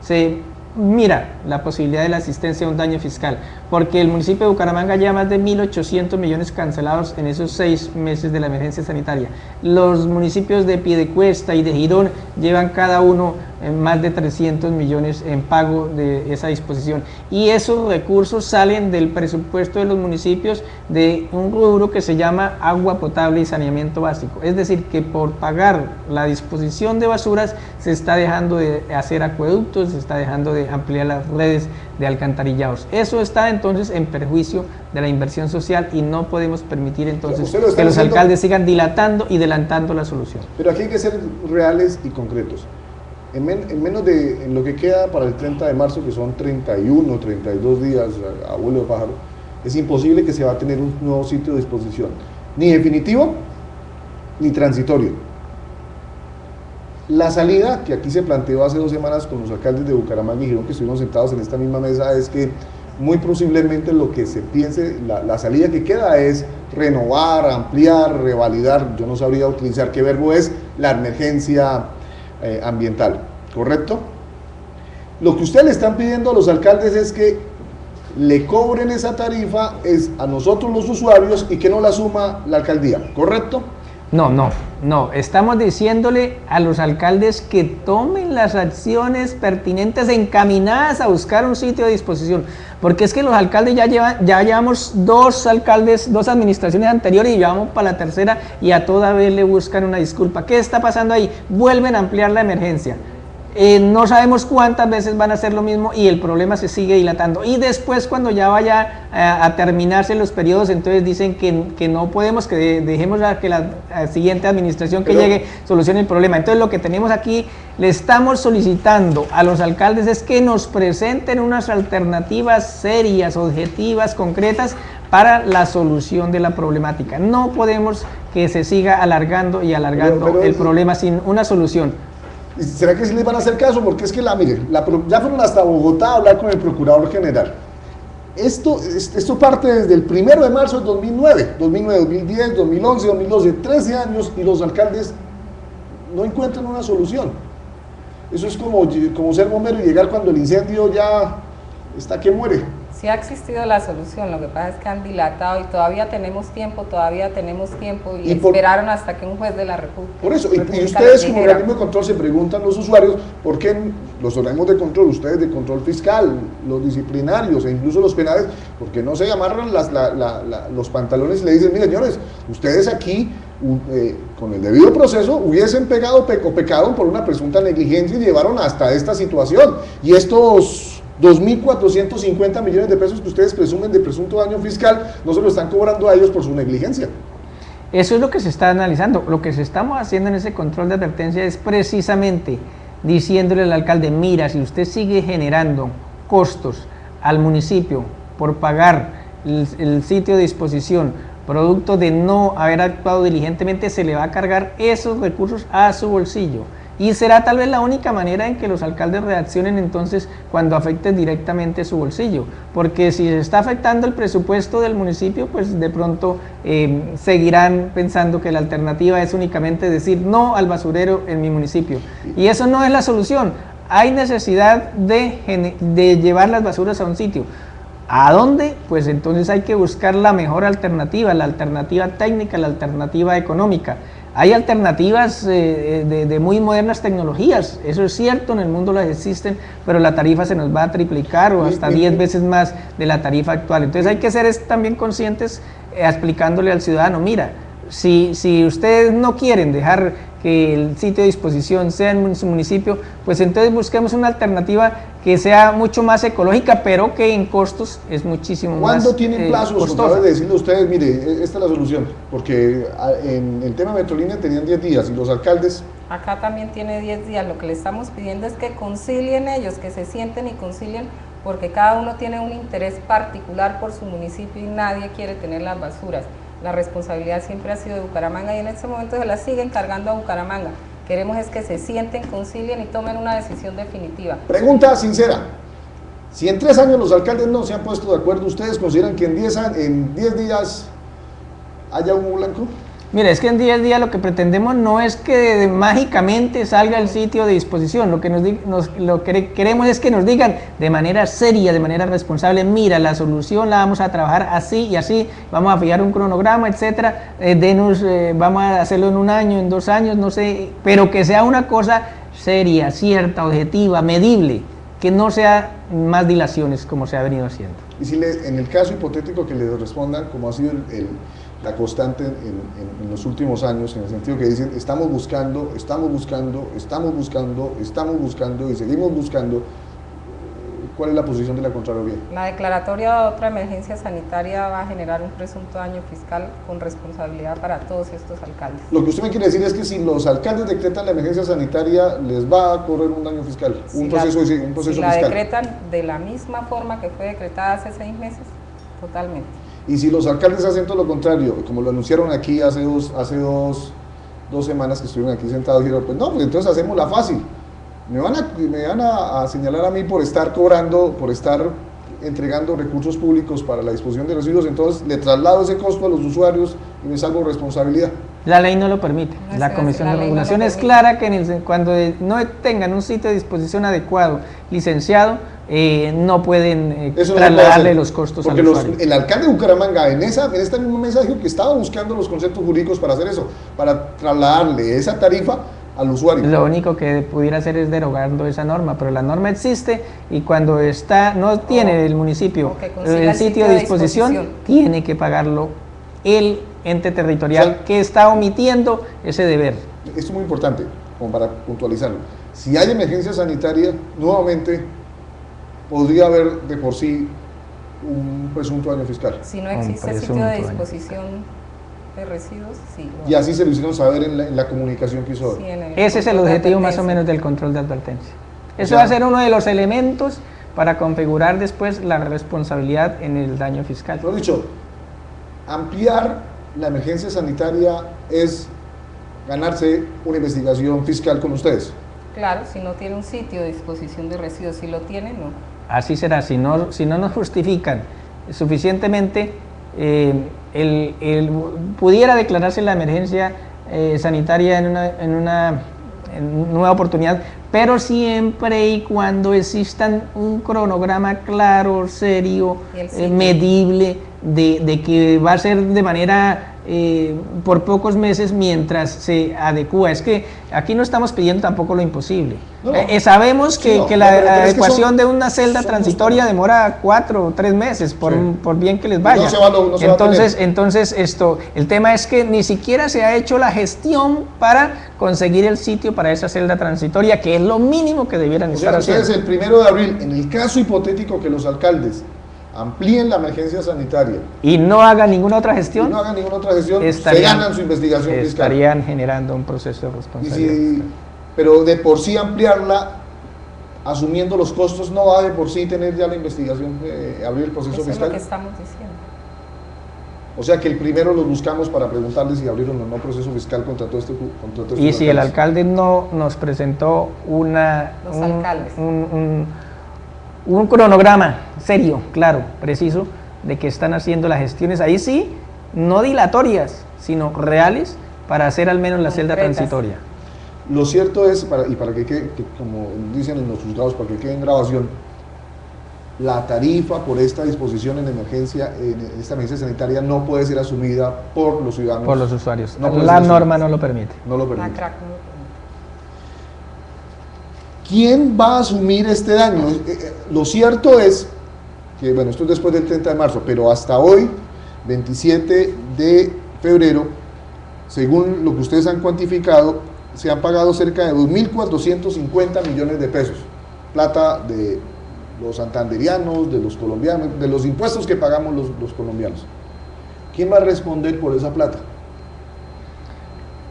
se mira la posibilidad de la asistencia a un daño fiscal, porque el municipio de Bucaramanga lleva más de 1.800 millones cancelados en esos 6 meses de la emergencia sanitaria. Los municipios de Piedecuesta y de Girón llevan cada uno más de 300 millones en pago de esa disposición, y esos recursos salen del presupuesto de los municipios de un rubro que se llama agua potable y saneamiento básico. Es decir, que por pagar la disposición de basuras se está dejando de hacer acueductos, se está dejando de ampliar las redes de alcantarillados. Eso está entonces en perjuicio de la inversión social y no podemos permitir entonces que los alcaldes sigan dilatando y adelantando la solución. Pero aquí hay que ser reales y concretos. En menos de en lo que queda para el 30 de marzo, que son 31, 32 días a vuelo de pájaro, es imposible que se va a tener un nuevo sitio de disposición, ni definitivo, ni transitorio. La salida que aquí se planteó hace 2 semanas con los alcaldes de Bucaramanga y Girón, que estuvimos sentados en esta misma mesa, es que muy posiblemente lo que se piense, la salida que queda es renovar, ampliar, revalidar, yo no sabría utilizar qué verbo es, la emergencia ambiental, ¿correcto? Lo que ustedes le están pidiendo a los alcaldes es que le cobren esa tarifa a nosotros los usuarios y que no la asuma la alcaldía, ¿correcto? No, estamos diciéndole a los alcaldes que tomen las acciones pertinentes encaminadas a buscar un sitio de disposición, porque es que los alcaldes ya llevamos 2 administraciones anteriores y llevamos para la tercera y a toda vez le buscan una disculpa. ¿Qué está pasando ahí? Vuelven a ampliar la emergencia. No sabemos cuántas veces van a hacer lo mismo y el problema se sigue dilatando, y después cuando ya vaya a terminarse los periodos, entonces dicen que no podemos, que dejemos a que la siguiente administración que llegue solucione el problema. Entonces lo que tenemos aquí, le estamos solicitando a los alcaldes es que nos presenten unas alternativas serias, objetivas, concretas para la solución de la problemática. No podemos que se siga alargando y alargando el problema sin una solución. ¿Será que sí les van a hacer caso? Porque es que ya fueron hasta Bogotá a hablar con el Procurador General. Esto parte desde el 1 de marzo de 2009, 2010, 2011, 2012, 13 años, y los alcaldes no encuentran una solución. Eso es como ser bombero y llegar cuando el incendio ya está que muere. Sí ha existido la solución, lo que pasa es que han dilatado y todavía tenemos tiempo y esperaron hasta que un juez de la República. Por eso, y ustedes como organismo de control se preguntan los usuarios, ¿por qué los organismos de control, ustedes de control fiscal, los disciplinarios e incluso los penales, por qué no se amarran los pantalones y le dicen, mire señores, ustedes aquí con el debido proceso hubiesen pecado por una presunta negligencia y llevaron hasta esta situación, y estos 2.450 millones de pesos que ustedes presumen de presunto daño fiscal no se lo están cobrando a ellos por su negligencia? Eso es lo que se está analizando. Lo que se estamos haciendo en ese control de advertencia es precisamente diciéndole al alcalde, mira, si usted sigue generando costos al municipio por pagar el sitio de disposición, producto de no haber actuado diligentemente, se le va a cargar esos recursos a su bolsillo. y será tal vez la única manera en que los alcaldes reaccionen entonces cuando afecte directamente su bolsillo, porque si se está afectando el presupuesto del municipio, pues de pronto seguirán pensando que la alternativa es únicamente decir no al basurero en mi municipio, y eso no es la solución. Hay necesidad de llevar las basuras a un sitio. ¿A dónde? Pues entonces hay que buscar la mejor alternativa, la alternativa técnica, la alternativa económica. Hay alternativas de muy modernas tecnologías, eso es cierto, en el mundo las existen, pero la tarifa se nos va a triplicar o hasta 10 veces más de la tarifa actual. Entonces hay que ser también conscientes explicándole al ciudadano, mira, si ustedes no quieren dejar que el sitio de disposición sea en su municipio, pues entonces busquemos una alternativa que sea mucho más ecológica, pero que en costos es muchísimo más ¿Cuándo tienen plazos costosa? de decirle a ustedes, mire, esta es la solución? Porque en el tema Metrolínea tenían 10 días y los alcaldes... Acá también tiene 10 días, lo que le estamos pidiendo es que concilien ellos, que se sienten y concilien, porque cada uno tiene un interés particular por su municipio y nadie quiere tener las basuras. La responsabilidad siempre ha sido de Bucaramanga y en este momento se la siguen cargando a Bucaramanga. Queremos es que se sienten, concilien y tomen una decisión definitiva. Pregunta sincera, si en 3 años los alcaldes no se han puesto de acuerdo, ¿ustedes consideran que en 10 días haya humo blanco? Mira, es que en 10 días lo que pretendemos no es que mágicamente salga el sitio de disposición, lo que queremos es que nos digan de manera seria, de manera responsable, mira, la solución la vamos a trabajar así y así, vamos a fijar un cronograma, etcétera, vamos a hacerlo en 1 año, en 2 años, no sé, pero que sea una cosa seria, cierta, objetiva, medible, que no sea más dilaciones como se ha venido haciendo. Y si en el caso hipotético que les respondan, como ha sido la constante en los últimos años, en el sentido que dicen, estamos buscando y seguimos buscando, ¿cuál es la posición de la Contraloría? La declaratoria de otra emergencia sanitaria va a generar un presunto daño fiscal con responsabilidad para todos estos alcaldes. Lo que usted me quiere decir es que si los alcaldes decretan la emergencia sanitaria, les va a correr un daño fiscal, un proceso si fiscal. La decretan de la misma forma que fue decretada hace 6 meses, totalmente. Y si los alcaldes hacen todo lo contrario, como lo anunciaron aquí hace dos semanas que estuvieron aquí sentados, dijeron, pues no, pues entonces hacémosla fácil. Me van a señalar a mí por estar cobrando, por estar entregando recursos públicos para la disposición de residuos, entonces le traslado ese costo a los usuarios y me salvo responsabilidad. La ley no lo permite. La Comisión de Regulación es clara que cuando no tengan un sitio de disposición adecuado, licenciado, no pueden trasladarle los costos al usuario. El alcalde de Bucaramanga en esta misma mesa dijo que estaba buscando los conceptos jurídicos para hacer eso, para trasladarle esa tarifa al usuario. Lo único que pudiera hacer es derogando esa norma, pero la norma existe y cuando no tiene el municipio el sitio de disposición, tiene que pagarlo el ente territorial que está omitiendo ese deber. Esto es muy importante, como para puntualizarlo. Si hay emergencia sanitaria, nuevamente podría haber de por sí un presunto daño fiscal. Si no existe sitio de disposición de residuos, sí. Y así se lo hicieron saber en la comunicación que hizo. Sí, ese es el objetivo más o menos del control de advertencia. Eso va a ser uno de los elementos para configurar después la responsabilidad en el daño fiscal. Lo dicho, ampliar la emergencia sanitaria es ganarse una investigación fiscal con ustedes. Claro, si no tiene un sitio de disposición de residuos, si lo tiene, no. Así será, si no nos justifican suficientemente, pudiera declararse la emergencia sanitaria en una nueva oportunidad, pero siempre y cuando existan un cronograma claro, serio, medible, de que va a ser de manera por pocos meses mientras se adecúa. Es que aquí no estamos pidiendo tampoco lo imposible. Sabemos que la adecuación de una celda transitoria demora 4 o 3 meses, por bien que les vaya. Entonces el tema es que ni siquiera se ha hecho la gestión para conseguir el sitio para esa celda transitoria, que es lo mínimo que debieran estar haciendo. Ustedes el 1 de abril, en el caso hipotético que los alcaldes amplíen la emergencia sanitaria y no hagan ninguna otra gestión, se ganan su investigación fiscal. Estarían generando un proceso de responsabilidad. Pero de por sí ampliarla, asumiendo los costos, no va de por sí tener ya la investigación, abrir el proceso fiscal. Eso es lo que estamos diciendo. O sea que el primero los buscamos para preguntarles si abrieron o no proceso fiscal contra todo este y si el alcalde no nos presentó un cronograma serio, claro, preciso, de que están haciendo las gestiones, ahí sí, no dilatorias, sino reales, para hacer al menos la celda transitoria. Lo cierto es, para que quede, como dicen en los juzgados, para que quede en grabación, la tarifa por esta disposición en emergencia, en esta emergencia sanitaria, no puede ser asumida por los ciudadanos. Por los usuarios. La norma no lo permite. No lo permite. ¿Quién va a asumir este daño? Lo cierto es que, bueno, esto es después del 30 de marzo, pero hasta hoy, 27 de febrero, según lo que ustedes han cuantificado, se han pagado cerca de 2.450 millones de pesos, plata de los santanderianos, de los colombianos, de los impuestos que pagamos los colombianos. ¿Quién va a responder por esa plata?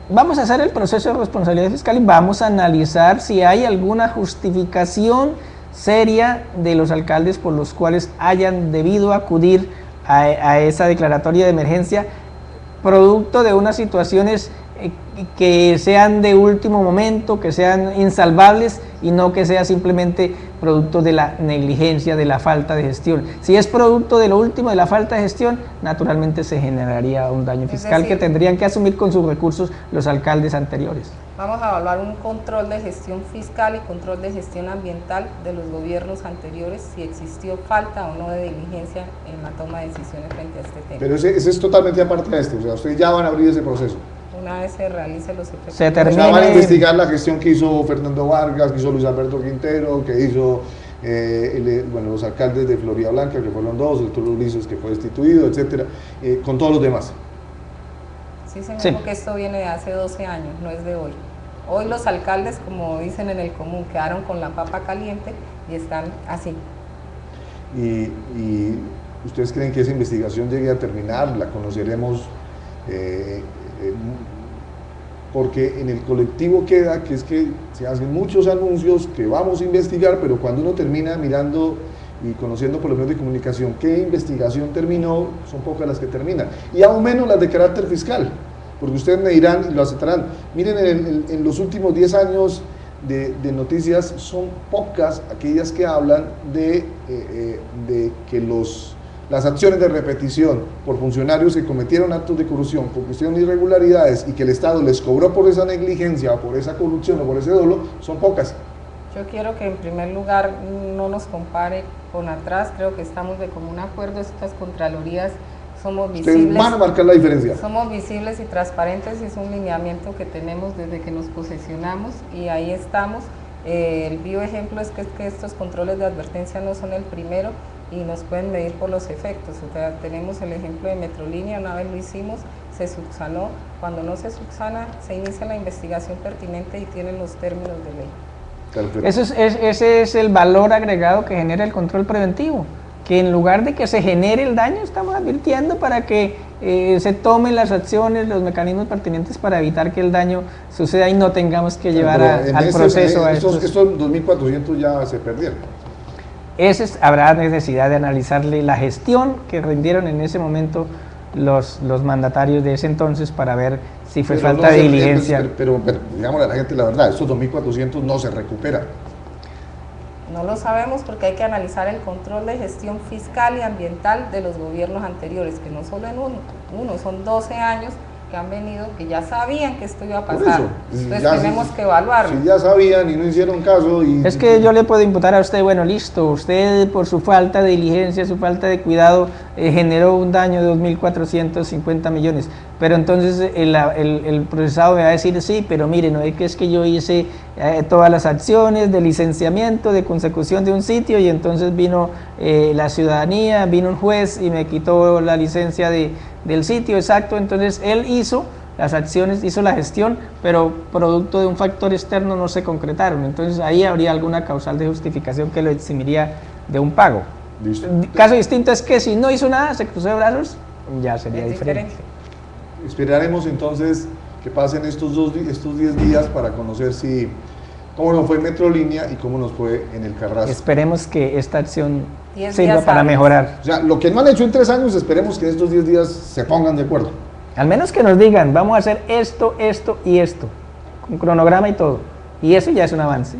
Vamos a hacer el proceso de responsabilidad fiscal y vamos a analizar si hay alguna justificación seria de los alcaldes por los cuales hayan debido acudir a esa declaratoria de emergencia, producto de unas situaciones que sean de último momento, que sean insalvables y no que sea simplemente producto de la negligencia, de la falta de gestión. Si es producto de lo último, de la falta de gestión, naturalmente se generaría un daño fiscal que tendrían que asumir con sus recursos los alcaldes anteriores. Vamos a evaluar un control de gestión fiscal y control de gestión ambiental de los gobiernos anteriores, si existió falta o no de diligencia en la toma de decisiones frente a este tema. Pero ese es totalmente aparte de este, o sea, ustedes ya van a abrir ese proceso. Una vez se realice los efectos. Se termine. O sea, van a investigar la gestión que hizo Fernando Vargas, que hizo Luis Alberto Quintero, que hizo los alcaldes de Florida Blanca, que fueron 2, el Tulio Ulises, que fue destituido, etcétera, con todos los demás. Sí, señor, porque esto viene de hace 12 años, no es de hoy. Hoy los alcaldes, como dicen en el común, quedaron con la papa caliente y están así. ¿Y ustedes creen que esa investigación llegue a terminar? ¿La conoceremos? Porque en el colectivo queda que es que se hacen muchos anuncios que vamos a investigar, pero cuando uno termina mirando y conociendo por los medios de comunicación qué investigación terminó, son pocas las que terminan, y aún menos las de carácter fiscal, porque ustedes me dirán y lo aceptarán. Miren, en los últimos 10 años de noticias son pocas aquellas que hablan de que las acciones de repetición por funcionarios que cometieron actos de corrupción, por cuestiones de irregularidades y que el Estado les cobró por esa negligencia o por esa corrupción o por ese dolo, son pocas. Yo quiero que en primer lugar no nos compare con atrás, creo que estamos de común acuerdo, estas contralorías somos visibles. Ustedes van a marcar la diferencia. Somos visibles y transparentes y es un lineamiento que tenemos desde que nos posesionamos y ahí estamos. El vivo ejemplo es que estos controles de advertencia no son el primero y nos pueden medir por los efectos. O sea, tenemos el ejemplo de Metrolínea, una vez lo hicimos, se subsanó, cuando no se subsana se inicia la investigación pertinente y tienen los términos de ley. Ese es el valor agregado que genera el control preventivo, que en lugar de que se genere el daño, estamos advirtiendo para que se tomen las acciones, los mecanismos pertinentes para evitar que el daño suceda y no tengamos que llevar al proceso a estos 2.400 ya se perdieron. Habrá necesidad de analizarle la gestión que rindieron en ese momento los mandatarios de ese entonces para ver si fue falta de diligencia. Pero digamos a la gente la verdad, esos 2.400 no se recuperan. No lo sabemos porque hay que analizar el control de gestión fiscal y ambiental de los gobiernos anteriores, que no solo en uno, son 12 años que han venido, que ya sabían que esto iba a pasar. Entonces tenemos que evaluarlo. Si ya sabían y no hicieron caso. Es que yo le puedo imputar a usted, bueno, listo, usted por su falta de diligencia, su falta de cuidado, generó un daño de 2.450 millones. Pero entonces el procesado me va a decir, sí, pero mire, no es que yo hice todas las acciones de licenciamiento, de consecución de un sitio, y entonces vino la ciudadanía, vino un juez y me quitó la licencia del sitio, exacto. Entonces él hizo las acciones, hizo la gestión, pero producto de un factor externo no se concretaron. Entonces ahí habría alguna causal de justificación que lo eximiría de un pago. Listo. Caso distinto es que si no hizo nada, se cruzó de brazos, ya sería diferente. Esperaremos entonces que pasen estos 10 días para conocer si cómo nos fue en Metrolínea y cómo nos fue en el Carrasco. Esperemos que esta acción 10 sirva días para hábiles. mejorar. O sea, lo que no han hecho en 3 años, esperemos que en estos 10 días se pongan de acuerdo. Al menos que nos digan, vamos a hacer esto, esto y esto, con cronograma y todo. Y eso ya es un avance.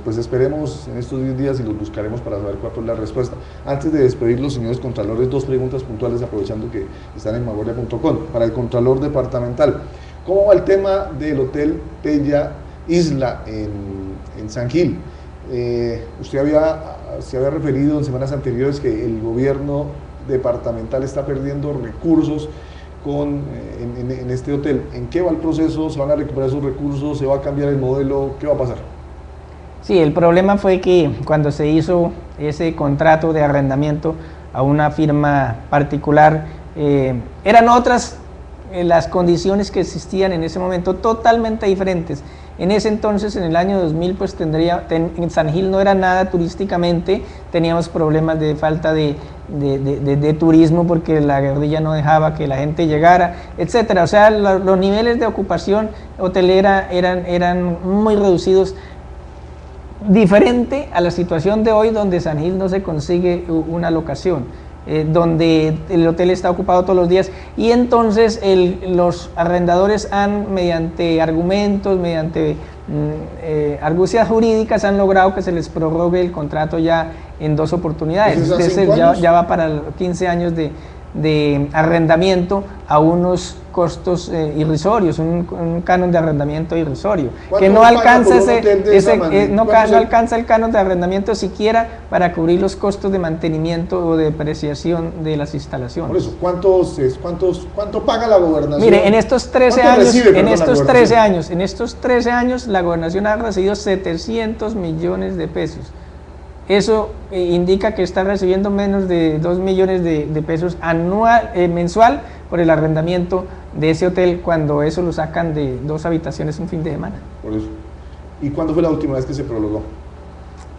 Pues esperemos en estos 10 días y los buscaremos para saber cuál fue la respuesta. Antes de despedirlos, señores contralores, 2 preguntas puntuales aprovechando que están en vanguardia.com. Para el contralor departamental, ¿cómo va el tema del Hotel Bella Isla en San Gil? Usted se había referido en semanas anteriores que el gobierno departamental está perdiendo recursos en este hotel. ¿En qué va el proceso? ¿Se van a recuperar esos recursos? ¿Se va a cambiar el modelo? ¿Qué va a pasar? Sí, el problema fue que cuando se hizo ese contrato de arrendamiento a una firma particular, eran otras las condiciones que existían en ese momento totalmente diferentes. En ese entonces, en el año 2000, pues en San Gil no era nada turísticamente, teníamos problemas de falta de turismo porque la guerrilla no dejaba que la gente llegara, etcétera. O sea, los niveles de ocupación hotelera eran muy reducidos, diferente a la situación de hoy, donde San Gil no se consigue una locación, donde el hotel está ocupado todos los días, y entonces los arrendadores han, mediante argumentos, mediante argucias jurídicas, han logrado que se les prorrogue el contrato ya en 2 oportunidades. Entonces, ya va para 15 años de arrendamiento a unos costos irrisorios, un canon de arrendamiento irrisorio, que no alcanza no alcanza el canon de arrendamiento siquiera para cubrir los costos de mantenimiento o de depreciación de las instalaciones. Por eso, ¿cuánto paga la gobernación? Mire, en estos 13 ¿Cuánto años, recibe, en perdón, estos la 13 gobernación? años, en estos 13 años la gobernación ha recibido 700 millones de pesos. Eso indica que está recibiendo menos de 2 millones de pesos mensual por el arrendamiento de ese hotel, cuando eso lo sacan de 2 habitaciones un fin de semana. Por eso. ¿Y cuándo fue la última vez que se prorrogó?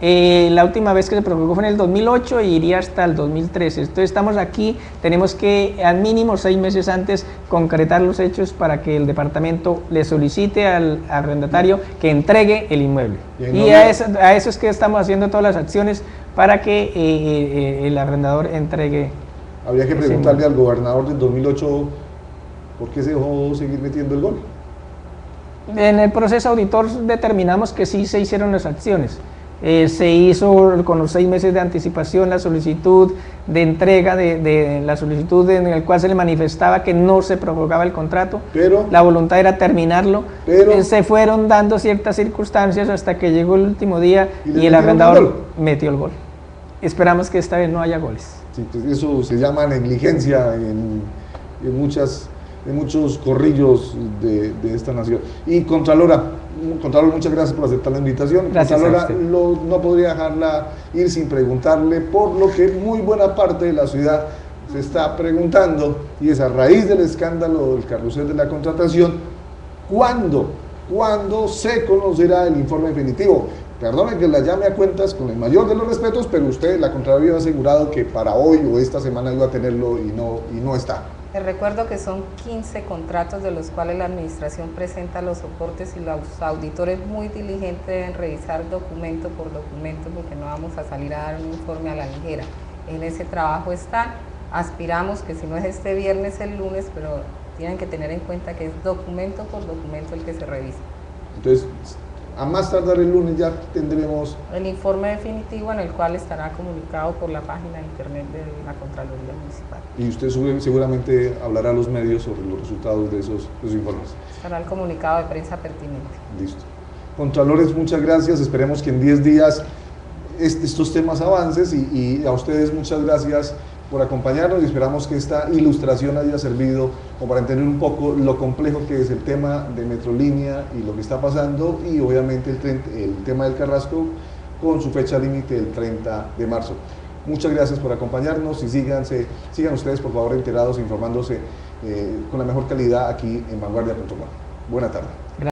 La última vez que se prorrogó fue en el 2008 y iría hasta el 2013. Entonces estamos aquí, tenemos que al mínimo 6 meses antes concretar los hechos para que el departamento le solicite al arrendatario que entregue el inmueble. Y a eso es que estamos haciendo todas las acciones para que el arrendador entregue. Habría que preguntarle al gobernador del 2008 por qué se dejó seguir metiendo el gol. En el proceso auditor determinamos que sí se hicieron las acciones. Se hizo con los 6 meses de anticipación la solicitud de entrega de la solicitud en el cual se le manifestaba que no se prorrogaba el contrato, pero la voluntad era terminarlo, pero se fueron dando ciertas circunstancias hasta que llegó el último día y el arrendador metió el gol. Esperamos que esta vez no haya goles. Sí, pues eso se llama negligencia en muchos corrillos de esta nación. Y Contralor, muchas gracias por aceptar la invitación. Gracias. Contralora, no podría dejarla ir sin preguntarle por lo que muy buena parte de la ciudad se está preguntando, y es a raíz del escándalo del carrusel de la contratación, ¿cuándo se conocerá el informe definitivo? Perdone que la llame a cuentas con el mayor de los respetos, pero usted, la Contraloría, ha asegurado que para hoy o esta semana iba a tenerlo y no está. Les recuerdo que son 15 contratos de los cuales la administración presenta los soportes, y los auditores muy diligentes deben revisar documento por documento, porque no vamos a salir a dar un informe a la ligera. En ese trabajo están. Aspiramos que si no es este viernes, el lunes, pero tienen que tener en cuenta que es documento por documento el que se revisa. Entonces, a más tardar el lunes ya tendremos el informe definitivo, en el cual estará comunicado por la página de internet de la Contraloría Municipal. Y usted seguramente hablará a los medios sobre los resultados de esos informes. Estará el comunicado de prensa pertinente. Listo. Contralores, muchas gracias. Esperemos que en 10 días estos temas avancen, y a ustedes muchas gracias por acompañarnos, y esperamos que esta ilustración haya servido como para entender un poco lo complejo que es el tema de Metrolínea y lo que está pasando, y obviamente el tema del Carrasco con su fecha límite del 30 de marzo. Muchas gracias por acompañarnos, y sigan ustedes por favor enterados, informándose con la mejor calidad aquí en vanguardia.com. Buena tarde.